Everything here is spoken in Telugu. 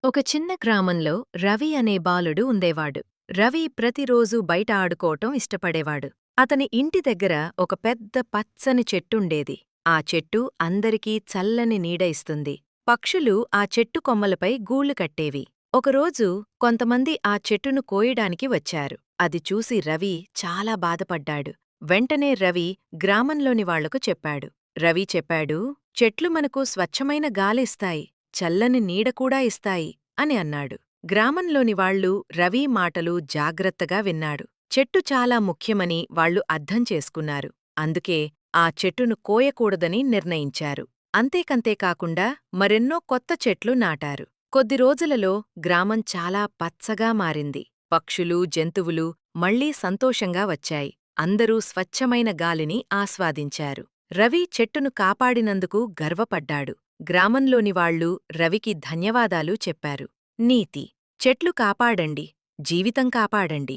ఒక చిన్న గ్రామంలో రవి అనే బాలుడు ఉండేవాడు. రవి ప్రతిరోజూ బయట ఆడుకోవటం ఇష్టపడేవాడు. అతని ఇంటి దగ్గర ఒక పెద్ద పచ్చని చెట్టుండేది. ఆ చెట్టు అందరికీ చల్లని నీడ ఇస్తుంది. పక్షులు ఆ చెట్టు కొమ్మలపై గూళ్లు కట్టేవి. ఒకరోజు కొంతమంది ఆ చెట్టును కోయడానికి వచ్చారు. అది చూసి రవి చాలా బాధపడ్డాడు. వెంటనే రవి గ్రామంలోని వాళ్లకు చెప్పాడు. రవి చెప్పాడు, చెట్లు మనకు స్వచ్ఛమైన గాలిస్తాయి, చల్లని నీడ కూడా ఇస్తాయి అని అన్నాడు. గ్రామంలోని వాళ్లు రవి మాటలు జాగ్రత్తగా విన్నాడు. చెట్టు చాలా ముఖ్యమని వాళ్లు అర్థం చేసుకున్నారు. అందుకే ఆ చెట్టును కోయకూడదని నిర్ణయించారు. అంతేకాకుండా మరెన్నో కొత్త చెట్లు నాటారు. కొద్ది రోజులలో గ్రామం చాలా పచ్చగా మారింది. పక్షులు, జంతువులు మళ్లీ సంతోషంగా వచ్చాయి. అందరూ స్వచ్ఛమైన గాలిని ఆస్వాదించారు. రవి చెట్టును కాపాడినందుకు గర్వపడ్డాడు. గ్రామంలోని వాళ్లు రవికి ధన్యవాదాలు చెప్పారు. నీతి: చెట్లు కాపాడండి, జీవితం కాపాడండి.